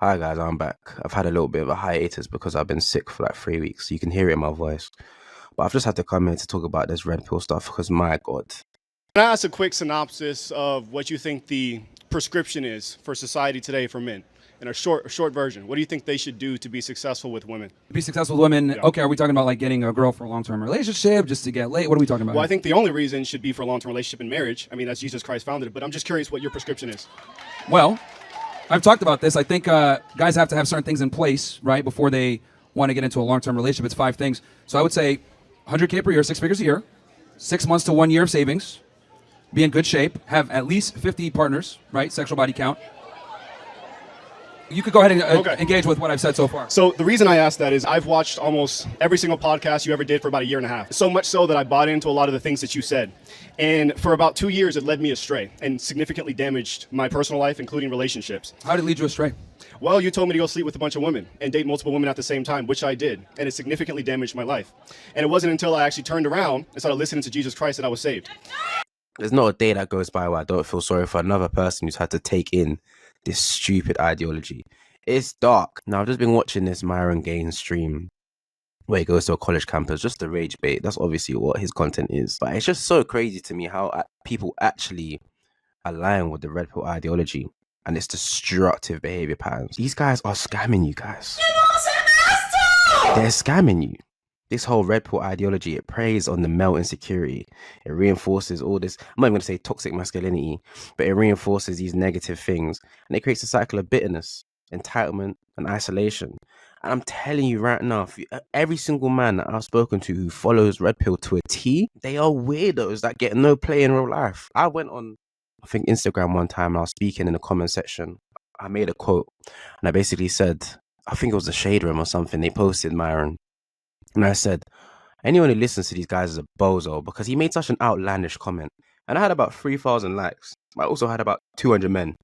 Hi guys, I'm back. I've had a little bit of a hiatus because I've been sick for like 3 weeks. You can hear it in my voice. But I've just had to come here to talk about this red pill stuff because my God. Can I ask a quick synopsis of what you think the prescription is for society today for men? In a short version, what do you think they should do to be successful with women? Be successful with women. Yeah. Okay, are we talking about like getting a girl for a long-term relationship just to get laid? What are we talking about? Well, I think the only reason should be for a long-term relationship and marriage. I mean, that's Jesus Christ founded it, but I'm just curious what your prescription is. Well, I've talked about this. I think guys have to have certain things in place, right, before they want to get into a long-term relationship. It's 5 things. So I would say 100K per year, 6 figures a year, 6 months to 1 year of savings, be in good shape, have at least 50 partners, right, sexual body count. You could go ahead and Okay. engage with what I've said so far. So the reason I asked that is I've watched almost every single podcast you ever did for about a year and a half. So much so that I bought into a lot of the things that you said. And for about 2 years, it led me astray and significantly damaged my personal life, including relationships. How did it lead you astray? Well, you told me to go sleep with a bunch of women and date multiple women at the same time, which I did. And it significantly damaged my life. And it wasn't until I actually turned around and started listening to Jesus Christ that I was saved. There's not a day that goes by where I don't feel sorry for another person who's had to take in this stupid ideology. It's dark. Now, I've just been watching this Myron Gaines stream where he goes to a college campus just to rage bait. That's obviously what his content is. But it's just so crazy to me how people actually align with the red pill ideology and its destructive behavior patterns. These guys are scamming you guys. They're scamming you. This whole red pill ideology, it preys on the male insecurity. It reinforces all this, I'm not even going to say toxic masculinity, but it reinforces these negative things. And it creates a cycle of bitterness, entitlement, and isolation. And I'm telling you right now, every single man that I've spoken to who follows red pill to a T, they are weirdos that get no play in real life. I went on, I think, Instagram one time and I was speaking in the comment section. I made a quote and I basically said, I think it was the Shade Room or something. They posted Myron. And I said, anyone who listens to these guys is a bozo because he made such an outlandish comment. And I had about 3,000 likes. I also had about 200 men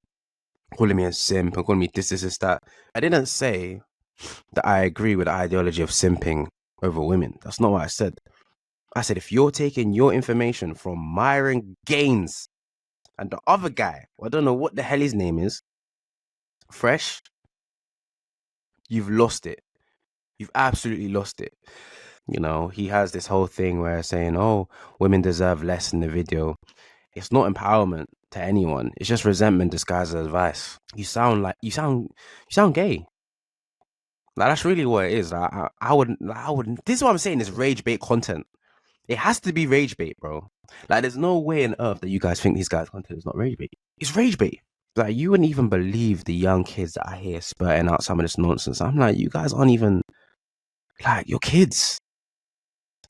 calling me a simp and calling me this, that. I didn't say that I agree with the ideology of simping over women. That's not what I said. I said, if you're taking your information from Myron Gaines and the other guy, I don't know what the hell his name is, Fresh, you've lost it. You've absolutely lost it. You know, he has this whole thing where saying, oh, women deserve less in the video. It's not empowerment to anyone. It's just resentment disguised as advice. You sound gay. Like, that's really what it is. I wouldn't, this is what I'm saying, is rage bait content. It has to be rage bait, bro. Like, there's no way on earth that you guys think these guys' content is not rage bait. It's rage bait. Like, you wouldn't even believe the young kids that I hear spurting out some of this nonsense. I'm like, you guys aren't even, like, you're kids.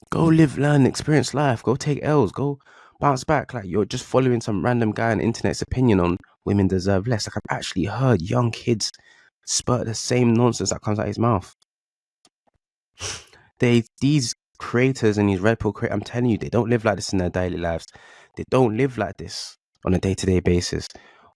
Go live, learn, experience life. Go take L's. Go bounce back. Like, you're just following some random guy on the internet's opinion on women deserve less. Like, I've actually heard young kids spurt the same nonsense that comes out his mouth. These creators and these red pill creators, I'm telling you, they don't live like this in their daily lives. They don't live like this on a day-to-day basis.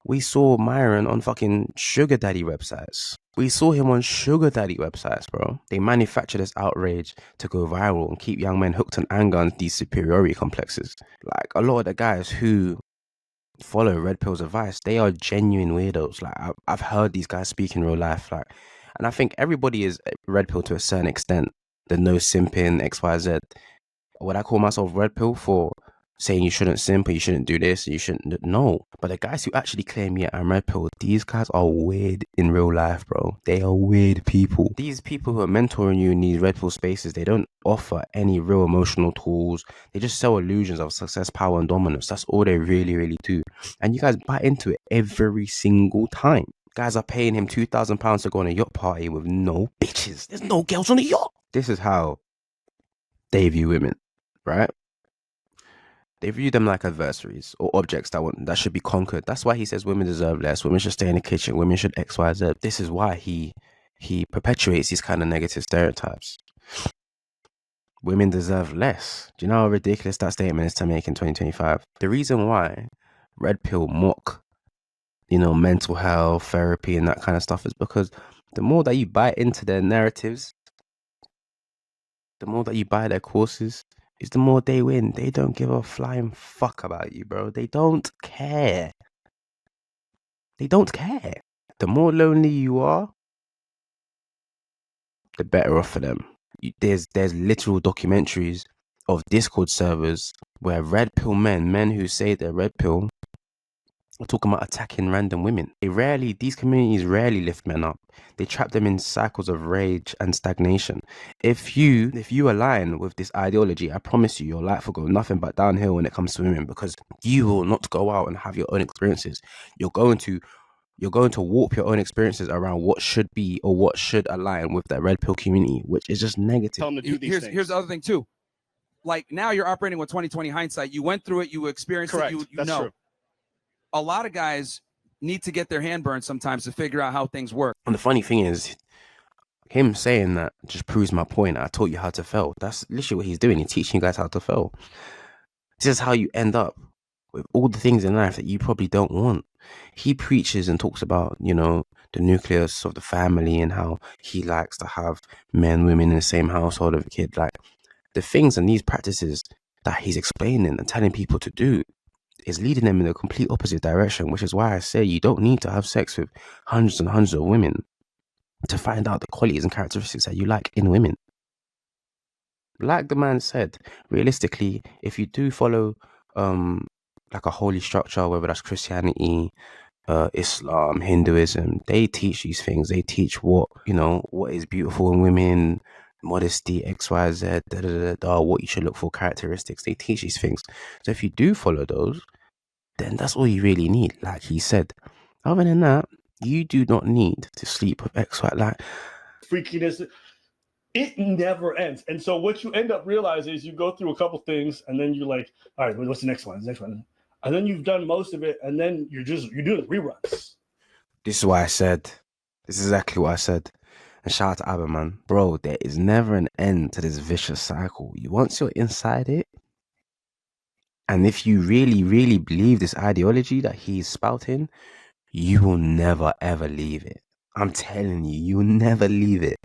We saw Myron on fucking sugar daddy websites. We saw him on sugar daddy websites, bro. They manufacture this outrage to go viral and keep young men hooked on anger and these superiority complexes. Like, a lot of the guys who follow red pill's advice, they are genuine weirdos. Like, I've heard these guys speak in real life. Like, and I think everybody is red pill to a certain extent. The no simping, XYZ. Would I call myself red pill for saying you shouldn't simp or you shouldn't do this, you shouldn't? No. But the guys who actually claim, yeah, I'm red pill, these guys are weird in real life, bro. They are weird people. These people who are mentoring you in these red pill spaces, they don't offer any real emotional tools. They just sell illusions of success, power, and dominance. That's all they really, really do. And you guys buy into it every single time. Guys are paying him £2,000 to go on a yacht party with no bitches. There's no girls on the yacht. This is how they view women, right? They view them like adversaries or objects that should be conquered. That's why he says women deserve less. Women should stay in the kitchen. Women should X, Y, Z. This is why he perpetuates these kind of negative stereotypes. Women deserve less. Do you know how ridiculous that statement is to make in 2025? The reason why red pill mock, mental health, therapy, and that kind of stuff is because the more that you buy into their narratives, the more that you buy their courses, is the more they win. They don't give a flying fuck about you, bro. They don't care. They don't care. The more lonely you are, the better off for them. There's literal documentaries of Discord servers where red pill men who say they're red pill, are talking about attacking random women. These communities rarely lift men up. They trap them in cycles of rage and stagnation. If you align with this ideology, I promise you, your life will go nothing but downhill when it comes to women, because you will not go out and have your own experiences. You're going to warp your own experiences around what should be or what should align with that red pill community, which is just negative. Tell them to do these things. Here's the other thing too. Like, now you're operating with 20/20 hindsight. You went through it. You experienced Correct. it. You That's know. true. A lot of guys need to get their hand burned sometimes to figure out how things work. And the funny thing is, him saying that just proves my point. I taught you how to fail. That's literally what he's doing. He's teaching you guys how to fail. This is how you end up with all the things in life that you probably don't want. He preaches and talks about, the nucleus of the family and how he likes to have men, women in the same household of a kid. Like, the things and these practices that he's explaining and telling people to do is leading them in the complete opposite direction, which is why I say you don't need to have sex with hundreds and hundreds of women to find out the qualities and characteristics that you like in women. Like the man said, realistically, if you do follow like a holy structure, whether that's Christianity, Islam, Hinduism, they teach these things. They teach what is beautiful in women, modesty, XYZ, what you should look for, characteristics. They teach these things. So if you do follow those, then that's all you really need, like he said. Other than that, you do not need to sleep with XY. Like, freakiness, it never ends. And so what you end up realizing is you go through a couple things, and then you're like, all right, what's the next one? And then you've done most of it, and then you're doing reruns. This is what I said. This is exactly what I said. And shout out to Abba, man. Bro, there is never an end to this vicious cycle. Once you're inside it, and if you really, really believe this ideology that he's spouting, you will never, ever leave it. I'm telling you, you'll never leave it.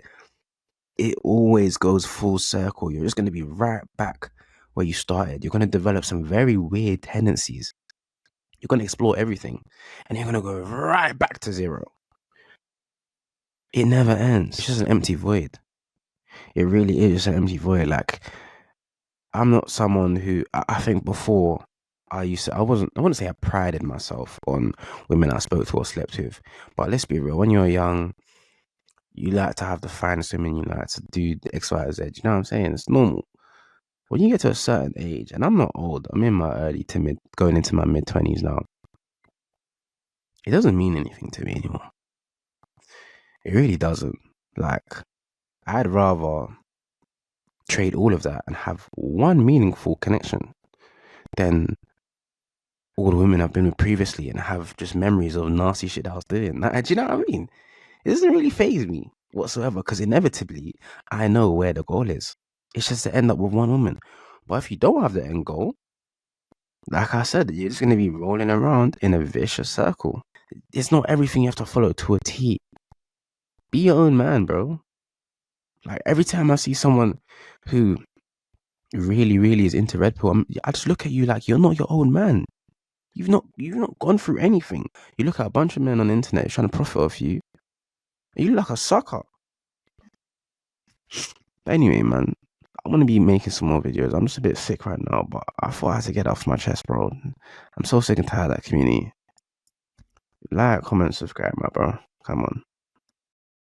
It always goes full circle. You're just going to be right back where you started. You're going to develop some very weird tendencies. You're going to explore everything, and you're going to go right back to zero. It never ends. It's just an empty void. It really is just an empty void. Like, I'm not someone who, I think before, I wouldn't say I prided myself on women I spoke to or slept with, but let's be real, when you're young, you like to have the finest women, you like to do the X, Y, Z, you know what I'm saying? It's normal. When you get to a certain age, and I'm not old, I'm in my going into my mid-20s now, it doesn't mean anything to me anymore. It really doesn't. Like, I'd rather trade all of that and have one meaningful connection than all the women I've been with previously and have just memories of nasty shit that I was doing. Like, do you know what I mean? It doesn't really faze me whatsoever, because inevitably I know where the goal is. It's just to end up with one woman. But if you don't have the end goal, like I said, you're just going to be rolling around in a vicious circle. It's not everything you have to follow to a T. Be your own man, bro. Like, every time I see someone who really, really is into red pill, I just look at you like you're not your own man. You've not gone through anything. You look at a bunch of men on the internet trying to profit off you. You look like a sucker. But anyway, man, I'm going to be making some more videos. I'm just a bit sick right now, but I thought I had to get off my chest, bro. I'm so sick and tired of that community. Like, comment, subscribe, my bro. Come on.